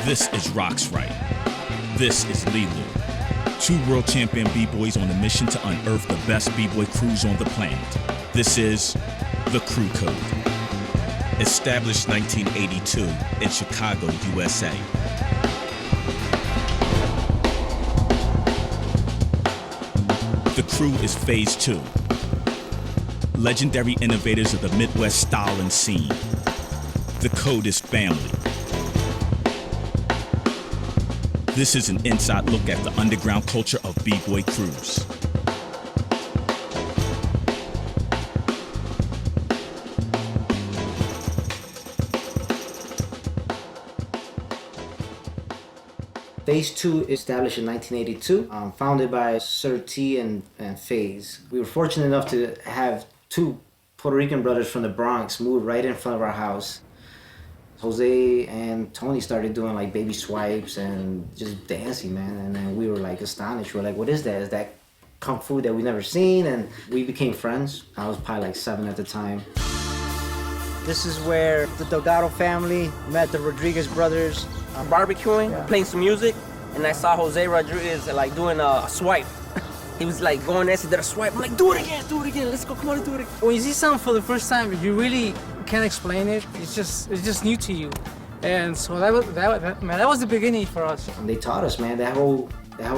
This is Rocks Right. This is Lilu. Two world champion b-boys on a mission to unearth the best b-boy crews on the planet. This is the Crew Code. Established 1982 in Chicago, USA. The Crew is Phase 2. Legendary innovators of the Midwest style and scene. The Code is family. This is an inside look at the underground culture of b-boy crews. Phase 2 established in 1982, founded by Sir T and FaZe. We were fortunate enough to have two Puerto Rican brothers from the Bronx move right in front of our house. Jose and Tony started doing like baby swipes and just dancing, man. And then we were like astonished. We were like, what is that? Is that kung fu that we never seen? And we became friends. I was probably like 7 at the time. This is where the Delgado family met the Rodriguez brothers. Barbecuing, playing some music, and I saw Jose Rodriguez like doing a swipe. He was like going there, he did a swipe. I'm like, do it again, let's go, come on, do it again. When you see something for the first time, you really can't explain it. It's just new to you. And so that was the beginning for us. And they taught us, man, that whole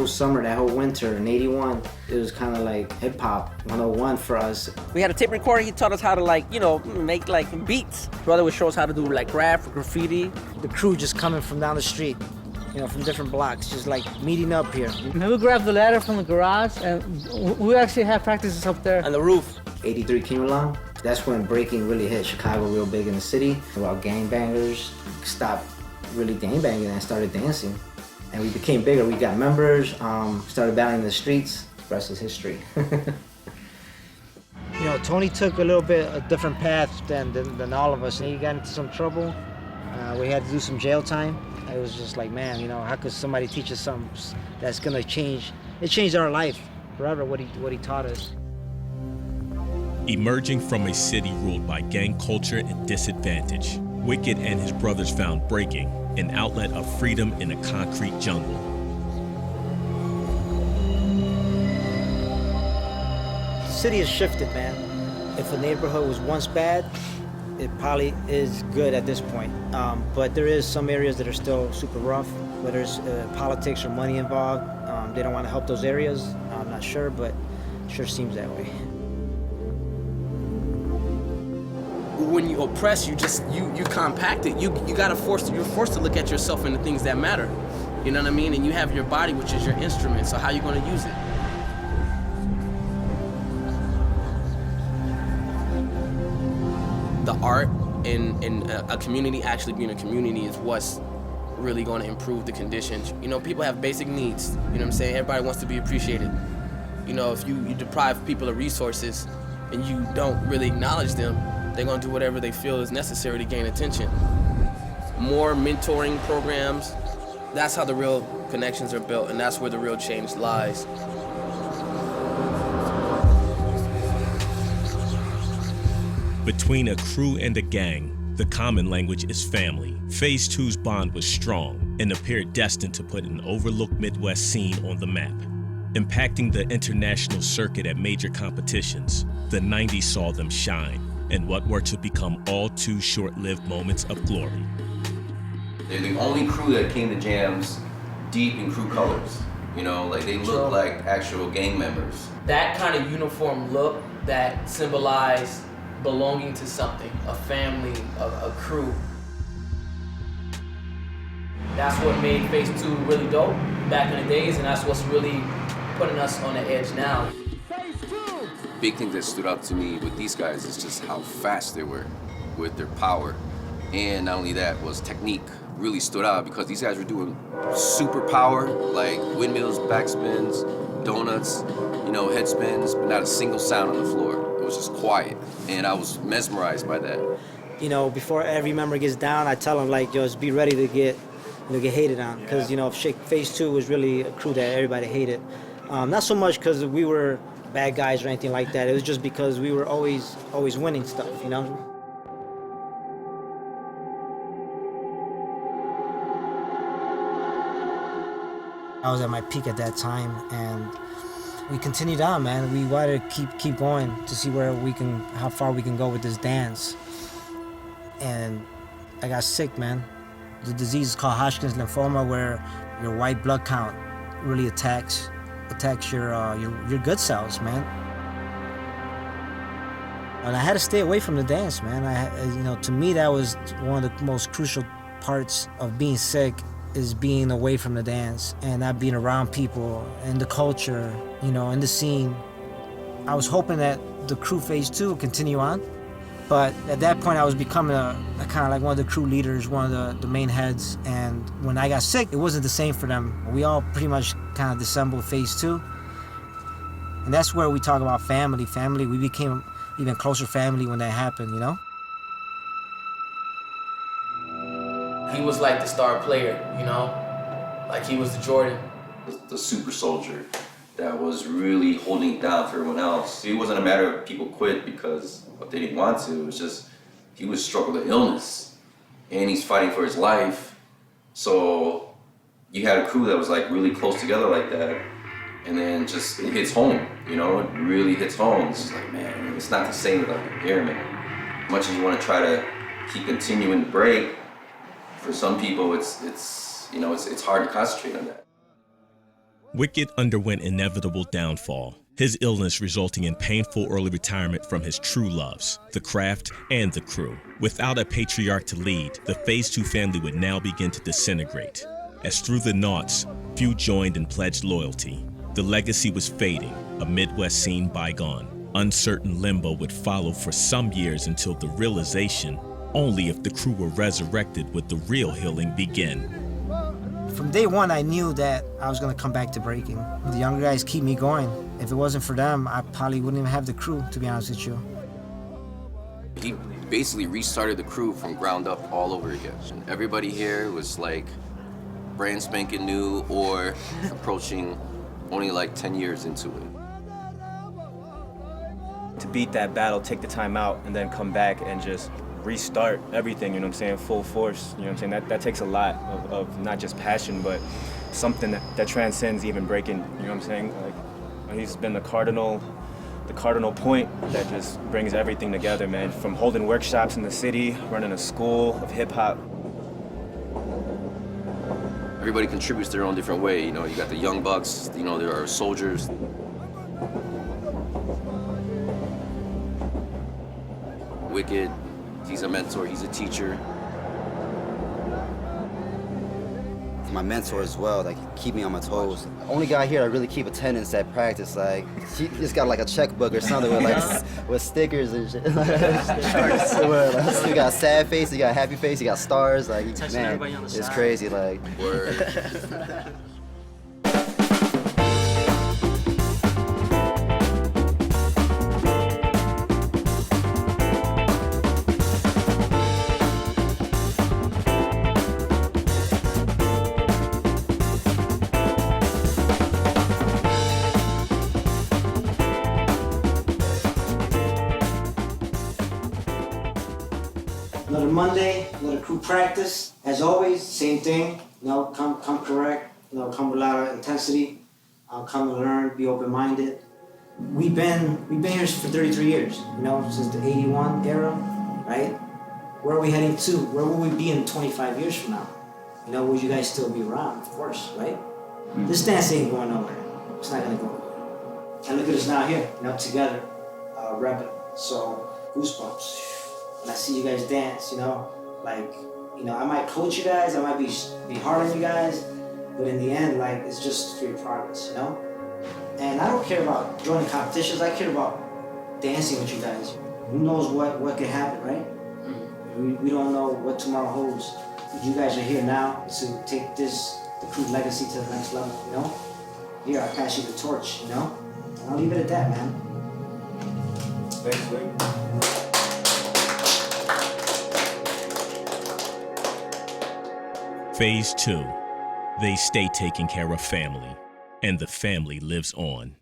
summer, that whole winter in '81, it was kind of like hip hop 101 for us. We had a tape recorder. He taught us how to make like beats. Brother would show us how to do like graffiti. The crew just coming from down the street, from different blocks, just like meeting up here. And we grabbed the ladder from the garage, and we actually had practices up there. On the roof. 83 Kimulan. That's when breaking really hit Chicago real big in the city. About gangbangers, stopped really gangbanging and started dancing. And we became bigger. We got members, started battling in the streets. The rest is history. Tony took a little bit a different path than all of us. And he got into some trouble. We had to do some jail time. It was just like, man, how could somebody teach us something that's gonna change? It changed our life forever, what he taught us. Emerging from a city ruled by gang culture and disadvantage, Wicked and his brothers found breaking an outlet of freedom in a concrete jungle. The city has shifted, man. If a neighborhood was once bad, it probably is good at this point. But there is some areas that are still super rough, whether it's politics or money involved. They don't want to help those areas. I'm not sure, but it sure seems that way. When you oppress, you compact it. You're forced to look at yourself and the things that matter. You know what I mean? And you have your body, which is your instrument. So how are you going to use it? The art and a community actually being a community is what's really going to improve the conditions. People have basic needs. You know what I'm saying? Everybody wants to be appreciated. If you deprive people of resources and you don't really acknowledge them, they're going to do whatever they feel is necessary to gain attention. More mentoring programs, that's how the real connections are built, and that's where the real change lies. Between a crew and a gang, the common language is family. Phase 2's bond was strong and appeared destined to put an overlooked Midwest scene on the map. Impacting the international circuit at major competitions, the 90s saw them shine in what were to become all too short-lived moments of glory. They're the only crew that came to jams deep in crew colors. They look like actual gang members. That kind of uniform look that symbolized belonging to something, a family, a crew. That's what made Phase 2 really dope back in the days, and that's what's really putting us on the edge now. Big thing that stood out to me with these guys is just how fast they were with their power. And not only that, was technique really stood out because these guys were doing super power, like windmills, backspins, donuts, head spins, but not a single sound on the floor. It was just quiet, and I was mesmerized by that. Before every member gets down, I tell them just be ready to get hated on, because Phase 2 was really a crew that everybody hated. Not so much because we were bad guys or anything like that. It was just because we were always winning stuff, I was at my peak at that time, and we continued on, man. We wanted to keep going to see how far we can go with this dance. And I got sick, man. The disease is called Hodgkin's lymphoma, where your white blood count really attacks your good cells, man. And I had to stay away from the dance, man. To me, that was one of the most crucial parts of being sick, is being away from the dance and not being around people and the culture, and the scene. I was hoping that the crew phase 2 would continue on, but at that point I was becoming a kind of like one of the crew leaders, one of the main heads, and when I got sick, it wasn't the same for them. We all pretty much kind of disassembled phase 2, and that's where we talk about family. We became even closer family when that happened, He was like the star player, like he was the Jordan. The super soldier that was really holding it down for everyone else. It wasn't a matter of people quit because they didn't want to. It was just he was struggling with illness, and he's fighting for his life. So you had a crew that was like really close together like that, and then just it hits home. It really hits home. It's just like, man, it's not the same without the airman. As much as you want to try to keep continuing to break, for some people it's hard to concentrate on that. Wicked underwent inevitable downfall, his illness resulting in painful early retirement from his true loves, the craft and the crew. Without a patriarch to lead, the Phase 2 family would now begin to disintegrate. As through the noughts, few joined and pledged loyalty. The legacy was fading, a Midwest scene bygone. Uncertain limbo would follow for some years until the realization only if the crew were resurrected would the real healing begin. From day one, I knew that I was gonna come back to breaking. The younger guys keep me going. If it wasn't for them, I probably wouldn't even have the crew, to be honest with you. He basically restarted the crew from ground up all over again. Everybody here was like brand spanking new or approaching only like 10 years into it. To beat that battle, take the time out, and then come back and just restart everything, full force, that takes a lot of not just passion, but something that transcends even breaking, like he's been the cardinal point that just brings everything together, man, from holding workshops in the city, running a school of hip-hop. Everybody contributes their own different way, you got the young bucks, there are soldiers. Wicked, he's a mentor, he's a teacher. My mentor as well, keep me on my toes. Only guy here that really keep attendance at practice, he just got a checkbook or something with stickers and shit. You got sad face, you got happy face, you got stars, man, it's crazy, Word. Another Monday, another crew practice. As always, same thing. Come correct. Come with a lot of intensity. Come and learn. Be open-minded. We've been here for 33 years. Since the '81 era, right? Where are we heading to? Where will we be in 25 years from now? Will you guys still be around? Of course, right? This dance ain't going nowhere. It's not gonna go nowhere. And look at us now here, together, repping. So goosebumps. When I see you guys dance, I might coach you guys, I might be hard on you guys, but in the end, it's just for your progress, And I don't care about joining competitions, I care about dancing with you guys. Who knows what could happen, right? We don't know what tomorrow holds. But you guys are here now to take the crew legacy to the next level, Here, I pass you the torch, And I'll leave it at that, man. Thanks, Wayne. Phase 2. They stay taking care of family, and the family lives on.